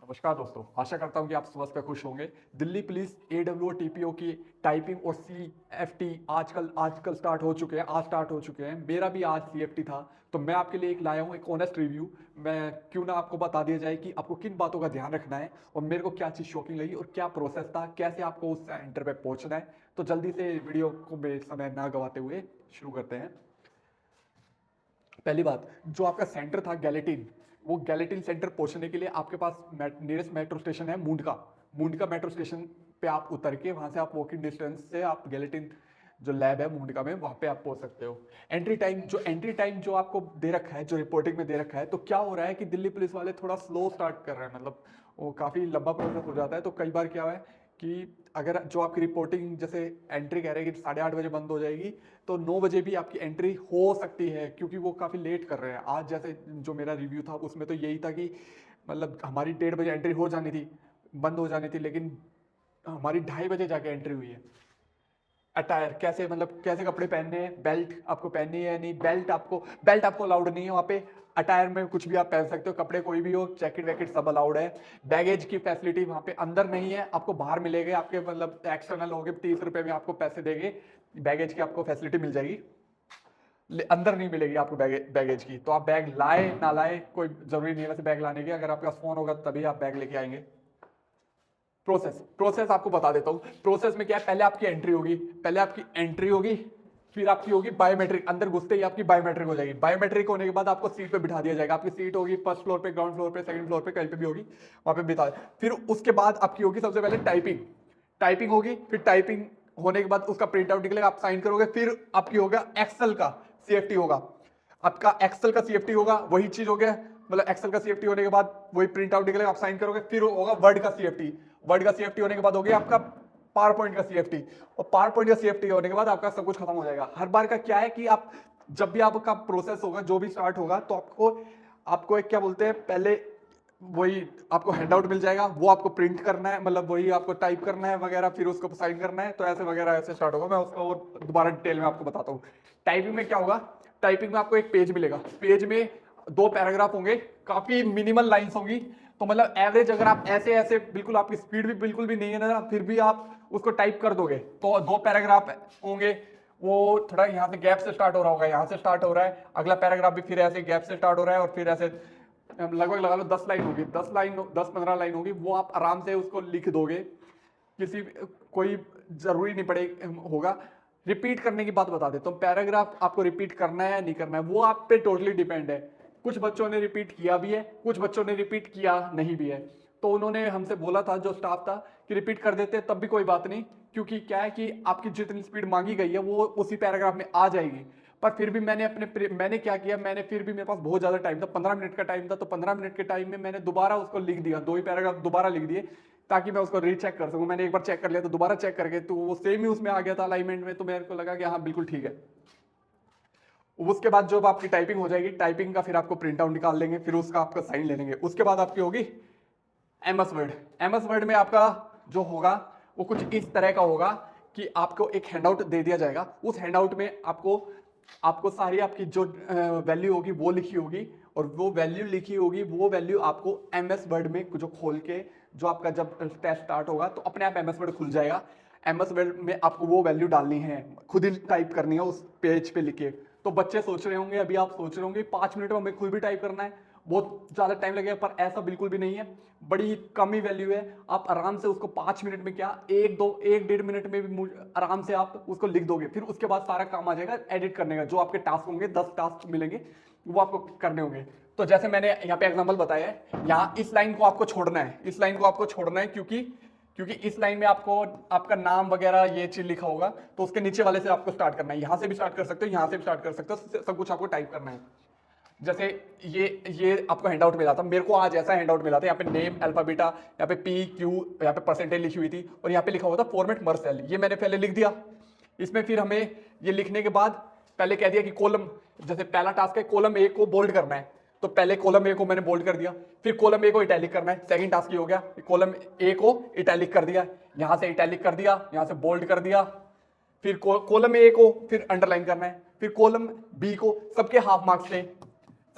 नमस्कार दोस्तों, आशा करता हूँ कि आप स्वस्थ व खुश होंगे। दिल्ली पुलिस एडब्ल्यू टीपीओ की टाइपिंग और सीएफटी आजकल आजकल स्टार्ट हो चुके हैं, आज स्टार्ट हो चुके हैं। मेरा भी आज सीएफटी था, तो मैं आपके लिए एक लाया हूँ एक ऑनेस्ट रिव्यू। मैं क्यों ना आपको बता दिया जाए कि आपको किन बातों का ध्यान रखना है और मेरे को क्या चीज़ शॉकिंग लगी और क्या प्रोसेस था, कैसे आपको उस सेंटर पे पहुंचना है। तो जल्दी से वीडियो को समय ना गवाते हुए शुरू करते हैं। पहली बात, जो आपका सेंटर था गैलेटिन, वो गैलेटिन सेंटर पहुंचने के लिए आपके पास नियरेस्ट मेट्रो स्टेशन है मुंडका मेट्रो स्टेशन पे आप उतर के वहां से आप वॉकिंग डिस्टेंस से आप गैलेटिन जो लैब है मुंडका में वहां पे आप पहुंच सकते हो। एंट्री टाइम जो आपको दे रखा है, जो रिपोर्टिंग में दे रखा है, तो क्या हो रहा है कि दिल्ली पुलिस वाले थोड़ा स्लो स्टार्ट कर रहे हैं, मतलब वो काफ़ी लंबा प्रोसेस हो जाता है। तो कई बार क्या है कि अगर जो आपकी रिपोर्टिंग जैसे एंट्री कह रहे हैं कि 8:30 बजे बंद हो जाएगी, तो 9 बजे भी आपकी एंट्री हो सकती है, क्योंकि वो काफ़ी लेट कर रहे हैं। आज जैसे जो मेरा रिव्यू था उसमें तो यही था कि मतलब हमारी 1:30 बजे एंट्री हो जानी थी, बंद हो जानी थी, लेकिन हमारी 2:30 बजे जाके एंट्री हुई है। अटायर कैसे, मतलब कैसे कपड़े पहनने हैं, बेल्ट आपको पहननी है नहीं, बेल्ट आपको अलाउड नहीं है वहाँ पे। अटायर में कुछ भी आप पहन सकते हो, कपड़े कोई भी हो, जैकेट वैकेट सब अलाउड है। बैगेज की फैसिलिटी वहाँ पे अंदर नहीं है, आपको बाहर मिलेगी। आपके मतलब एक्सटर्नल हो गए, 30 रुपए में आपको पैसे देंगे, बैगेज की आपको फैसिलिटी मिल जाएगी। अंदर नहीं मिलेगी आपको बैगेज की। तो आप बैग लाए ना लाए कोई जरूरी नहीं है वैसे बैग लाने की, अगर आपके पास फोन होगा तभी आप बैग लेके आएंगे। प्रोसेस आपको बता देता हूँ। प्रोसेस में क्या है, पहले आपकी एंट्री होगी, फिर आपकी होगी बायोमेट्रिक। अंदर घुसते ही आपकी बायोमेट्रिक हो जाएगी। बायोमेट्रिक होने के बाद आपको सीट पे बिठा दिया जाएगा। आपकी सीट होगी फर्स्ट फ्लोर पे, ग्राउंड फ्लोर पे, सेकंड फ्लोर पे, कहीं पे भी होगी, वहां पे बिठा। फिर उसके बाद आपकी होगी सबसे पहले टाइपिंग होगी। फिर टाइपिंग होने के बाद उसका प्रिंट आउट निकलेगा, आप साइन करोगे। फिर आपकी होगा एक्सेल का सीएफटी होगा, आपका एक्सेल का सीएफटी होगा, वही चीज हो गया। मतलब एक्सेल का सीएफटी होने के बाद वही प्रिंट आउट निकलेगा, आप साइन करोगे। फिर होगा वर्ड का सीएफटी होने के बाद हो गया आपका पावर पॉइंट का सीएफटी, और पावर पॉइंट का सीएफटी होने के बाद आपका सब कुछ खत्म हो जाएगा। हर बार का क्या है कि आप जब भी आपका प्रोसेस होगा, जो भी स्टार्ट होगा, तो आपको आपको एक क्या बोलते हैं, पहले वही आपको हैंडआउट मिल जाएगा, वो आपको प्रिंट करना है, मतलब वही आपको टाइप करना है वगैरह, फिर उसको साइन करना है। तो ऐसे वगैरह ऐसे स्टार्ट होगा। मैं उसका और दोबारा डिटेल में आपको बताता हूँ। टाइपिंग में क्या होगा, टाइपिंग में आपको एक पेज मिलेगा, पेज में 2 पैराग्राफ होंगे, काफी मिनिमल लाइंस होंगी। तो मतलब एवरेज अगर आप ऐसे ऐसे बिल्कुल, आपकी स्पीड भी बिल्कुल भी नहीं है ना, फिर भी आप उसको टाइप कर दोगे। तो 2 पैराग्राफ होंगे, वो थोड़ा यहाँ से गैप से स्टार्ट हो रहा होगा, यहाँ से स्टार्ट हो रहा है, अगला पैराग्राफ भी फिर ऐसे गैप से स्टार्ट हो रहा है, और फिर ऐसे लगभग लगा लो 10 लाइन होगी, 10-15 लाइन होगी। वो आप आराम से उसको लिख दोगे, किसी कोई जरूरी नहीं पड़े होगा। रिपीट करने की बात बता देता हूँ, पैराग्राफ आपको रिपीट करना है या नहीं करना है वो आप पे टोटली डिपेंड है। कुछ बच्चों ने रिपीट किया भी है, कुछ बच्चों ने रिपीट किया नहीं भी है। तो उन्होंने हमसे बोला था, जो स्टाफ था, कि रिपीट कर देते तब भी कोई बात नहीं, क्योंकि क्या है कि आपकी जितनी स्पीड मांगी गई है वो उसी पैराग्राफ में आ जाएगी। पर फिर भी मैंने क्या किया, मैंने फिर भी, मेरे पास बहुत ज्यादा टाइम था, 15 मिनट का टाइम था, तो 15 मिनट के टाइम में मैंने दोबारा उसको लिख दिया, 2 ही पैराग्राफ दोबारा लिख दिए, ताकि मैं उसको रीचेक कर सकूं। मैंने एक बार चेक कर लिया, तो दोबारा चेक करके तो वो सेम ही उसमें आ गया था अलाइनमेंट में, तो मेरे को लगा कि हाँ बिल्कुल ठीक है। उसके बाद जब आपकी टाइपिंग हो जाएगी, टाइपिंग का फिर आपको प्रिंट आउट निकाल लेंगे, फिर उसका आपका साइन ले लेंगे। उसके बाद आपकी होगी एमएस वर्ड में आपका जो होगा वो कुछ इस तरह का होगा कि आपको एक हैंडआउट दे दिया जाएगा। उस हैंडआउट में आपको आपको सारी आपकी जो वैल्यू होगी वो लिखी होगी, और वो वैल्यू लिखी होगी, वो वैल्यू आपको एमएस वर्ड में जो खोल के, जो आपका जब टेस्ट स्टार्ट होगा तो अपने आप एमएस वर्ड खुल जाएगा। एमएस वर्ड में आपको वो वैल्यू डालनी है, खुद ही टाइप करनी है उस पेज पे लिख के। तो बच्चे सोच रहे होंगे, अभी आप सोच रहे होंगे 5 मिनट में हमें खुद भी टाइप करना है, बहुत ज्यादा टाइम लगेगा, पर ऐसा बिल्कुल भी नहीं है। बड़ी कम ही वैल्यू है, आप आराम से उसको 5 मिनट में, क्या 1-1.5 मिनट में भी आराम से आप उसको लिख दोगे। फिर उसके बाद सारा काम आ जाएगा एडिट करने का, जो आपके टास्क होंगे, 10 टास्क मिलेंगे, वो आपको करने होंगे। तो जैसे मैंने यहाँ पे एग्जांपल बताया है, यहाँ इस लाइन को आपको छोड़ना है, क्योंकि इस लाइन में आपको आपका नाम वगैरह ये चीज लिखा होगा, तो उसके नीचे वाले से आपको स्टार्ट करना है। यहाँ से भी स्टार्ट कर सकते हो, यहाँ से भी स्टार्ट कर सकते हो, सब कुछ आपको टाइप करना है। जैसे ये आपको हैंडआउट मिला था, मेरे को आज ऐसा हैंडआउट मिला था, यहाँ पे नेम अल्फाबीटा, यहाँ पे पी क्यू, यहाँ पे परसेंटेज लिखी हुई थी, और यहाँ पे लिखा हुआ था फॉर्मेट मर्सेल। ये मैंने पहले लिख दिया। इसमें फिर हमें ये लिखने के बाद पहले कह दिया कि कॉलम, जैसे पहला टास्क है कॉलम ए को बोल्ड करना है, तो पहले कॉलम ए को मैंने बोल्ड कर दिया। फिर कॉलम ए को इटैलिक करना है, सेकंड टास्क ये हो गया, कॉलम ए को इटैलिक कर दिया, यहाँ से इटैलिक कर दिया, यहाँ से बोल्ड कर दिया। फिर कॉलम ए को फिर अंडरलाइन करना है, फिर कॉलम बी को, सबके हाफ मार्क्स थे,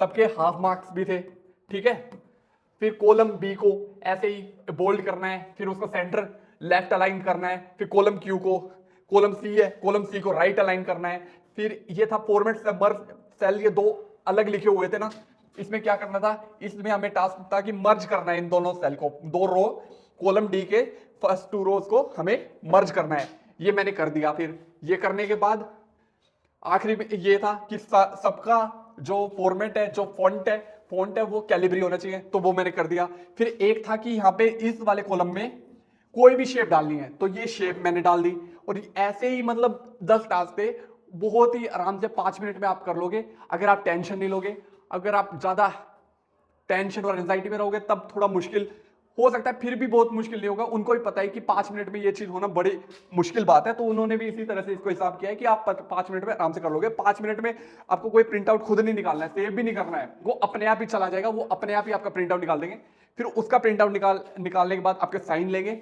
सबके हाफ मार्क्स भी थे, ठीक है। फिर कॉलम बी को ऐसे ही बोल्ड करना है, फिर उसको सेंटर लेफ्ट अलाइन करना है, फिर कॉलम क्यू को, कॉलम सी है, कॉलम सी को राइट अलाइन करना है। फिर ये था फॉर्मेट सेल, ये दो अलग लिखे हुए थे ना, इसमें क्या करना था, इसमें हमें टास्क था कि मर्ज करना है इन दोनों सेल को, दो रो कॉलम डी के फर्स्ट 2 रोज को हमें मर्ज करना है। ये मैंने कर दिया। फिर ये करने के बाद आखिरी में ये था कि सबका जो फॉर्मेट है, जो फॉन्ट है वो कैलिब्री होना चाहिए, तो वो मैंने कर दिया। फिर एक था कि यहाँ पे इस वाले कॉलम में कोई भी शेप डालनी है, तो ये शेप मैंने डाल दी। और ऐसे ही मतलब 10 टास्क थे, बहुत ही आराम से 5 मिनट में आप कर लोगे, अगर आप टेंशन नहीं लोगे। अगर आप ज्यादा टेंशन और एंजाइटी में रहोगे तब थोड़ा मुश्किल हो सकता है, फिर भी बहुत मुश्किल नहीं होगा। उनको भी पता है कि 5 मिनट में ये चीज होना बड़ी मुश्किल बात है, तो उन्होंने भी इसी तरह से इसको हिसाब किया है कि आप 5 मिनट में आराम से कर लोगे। 5 मिनट में आपको कोई प्रिंट आउट खुद नहीं निकालना है, सेव भी नहीं करना है, वो अपने आप ही चला जाएगा, वो अपने आप ही आपका प्रिंट आउट निकाल देंगे। फिर उसका प्रिंट आउट निकालने के बाद आपके साइन लेंगे,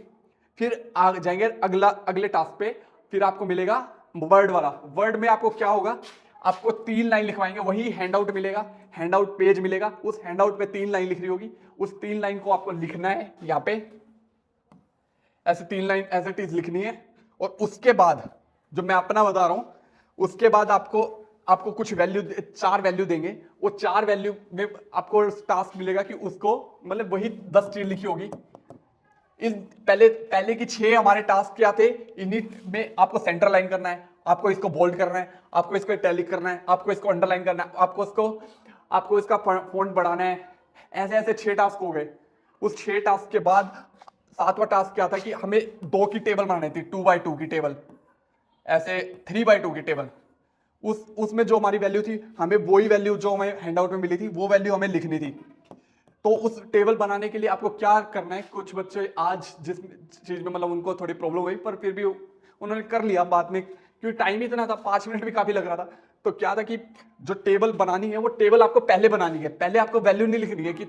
फिर आ जाएंगे अगले टास्क पे। फिर आपको मिलेगा वर्ड वाला। वर्ड में आपको क्या होगा, आपको 3 लाइन लिखवाएंगे, वही हैंडआउट मिलेगा, हैंडआउट पेज मिलेगा, उस हैंडआउट पे 3 लाइन लिख रही होगी, उस 3 लाइन को आपको लिखना है यहाँ पे, ऐसे 3 लाइन एज इट इज लिखनी है। और उसके बाद जो मैं अपना बता रहा हूं, उसके बाद आपको कुछ वैल्यू, 4 वैल्यू देंगे, वो 4 वैल्यू में आपको टास्क मिलेगा कि उसको मतलब वही 10 चीज लिखी होगी। इस पहले की 6 हमारे टास्क क्या थे, इन्हीं में आपको सेंटर लाइन करना है, आपको इसको बोल्ड करना है, आपको इसको इटैलिक करना है, आपको इसको अंडरलाइन करना है, आपको इसका फॉन्ट बढ़ाना है। ऐसे ऐसे 6 टास्क हो गए। उस 6 टास्क के बाद 7वां टास्क क्या था कि हमें 2 की टेबल बनानी थी, 2x2 की टेबल, ऐसे 3x2 की टेबल। उसमें जो हमारी वैल्यू थी, हमें वही वैल्यू जो हमें हैंडआउट में मिली थी वो वैल्यू हमें लिखनी थी। तो उस टेबल बनाने के लिए आपको क्या करना है, कुछ बच्चे आज जिस चीज में मतलब उनको थोड़ी प्रॉब्लम हुई, पर फिर भी उन्होंने कर लिया बाद में, क्योंकि टाइम ही इतना था, 5 मिनट भी काफी लग रहा था। तो क्या था कि जो टेबल बनानी है वो टेबल आपको पहले बनानी है, पहले आपको वैल्यू नहीं लिखनी है कि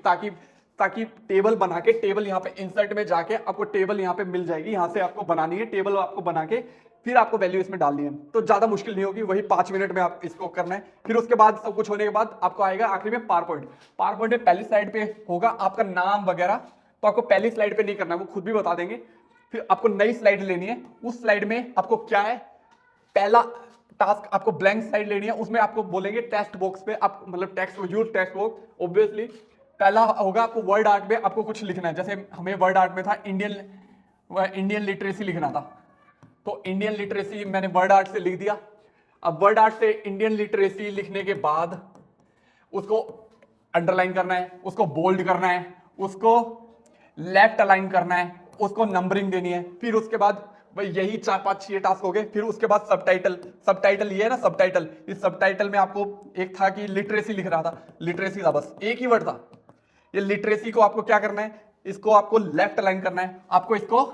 ताकि टेबल बना के, टेबल यहाँ पे इंसर्ट में जाके आपको टेबल यहाँ पे मिल जाएगी, यहाँ से आपको बनानी है टेबल, आपको बना के फिर आपको वैल्यू इसमें डालनी है। तो ज्यादा मुश्किल नहीं होगी, वही 5 मिनट में आप इसको करना है। फिर उसके बाद सब कुछ होने के बाद आपको आएगा आखिरी में पावर पॉइंट में पहली स्लाइड पे होगा आपका नाम वगैरह, तो आपको पहली स्लाइड पे नहीं करना है, वो खुद भी बता देंगे। फिर आपको नई स्लाइड लेनी है, उस स्लाइड में आपको क्या है, पहला टास्क आपको ब्लैंक स्लाइड लेनी है, उसमें आपको बोलेंगे टेक्स्ट बॉक्स पे आप मतलब यूज टेक्स्ट बॉक्स। ऑब्वियसली पहला होगा आपको वर्ड आर्ट में आपको कुछ लिखना है, जैसे हमें वर्ड आर्ट में था इंडियन लिटरेसी लिखना था, तो इंडियन लिटरेसी मैंने वर्ड आर्ट से लिख दिया। अब वर्ड आर्ट से इंडियन लिटरेसी लिखने के बाद उसको अंडरलाइन करना है, उसको बोल्ड करना है, उसको लेफ्ट अलाइन करना है, उसको नंबरिंग देनी है। फिर उसके बाद भाई यही 4-5-6 टास्क हो गए। फिर उसके बाद सबटाइटल ये है ना, सबटाइटल, इस सबटाइटल में आपको एक था कि लिटरेसी लिख रहा था, लिटरेसी था, बस एक ही वर्ड था। ये लिटरेसी को आपको क्या करना है, इसको आपको लेफ्ट अलाइन करना है, आपको इसको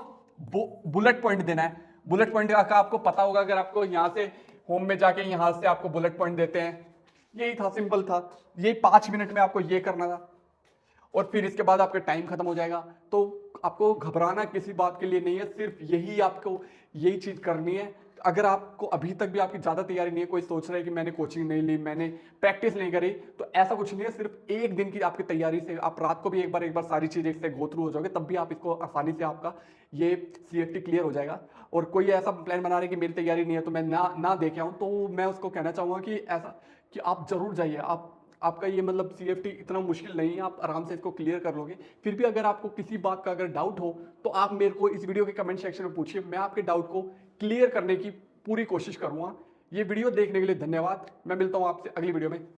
बुलेट पॉइंट देना है। बुलेट पॉइंट का आपको पता होगा, अगर आपको यहाँ से होम में जाके यहाँ से आपको बुलेट पॉइंट देते हैं, यही था, सिंपल था, यही 5 मिनट में आपको ये करना था। और फिर इसके बाद आपका टाइम खत्म हो जाएगा। तो आपको घबराना किसी बात के लिए नहीं है, सिर्फ यही चीज करनी है। अगर आपको अभी तक भी आपकी ज्यादा तैयारी नहीं है, कोई सोच रहा है कि मैंने कोचिंग नहीं ली, मैंने प्रैक्टिस नहीं करी, तो ऐसा कुछ नहीं है। सिर्फ एक दिन की आपकी तैयारी से आप रात को भी एक बार सारी चीजें इससे गो थ्रू हो जाओगे, तब भी आप इसको आसानी से आपका ये CFT क्लियर हो जाएगा। और कोई ऐसा प्लान बना रहे कि मेरी तैयारी नहीं है तो मैं ना देखे आऊँ, तो मैं उसको कहना चाहूँगा कि ऐसा कि आप जरूर जाइए। आपका ये मतलब CFT इतना मुश्किल नहीं है, आप आराम से इसको क्लियर कर लोगे। फिर भी अगर आपको किसी बात का अगर डाउट हो तो आप मेरे को इस वीडियो के कमेंट सेक्शन में पूछिए, मैं आपके डाउट को क्लियर करने की पूरी कोशिश करूंगा। ये वीडियो देखने के लिए धन्यवाद। मैं मिलता हूं आपसे अगली वीडियो में।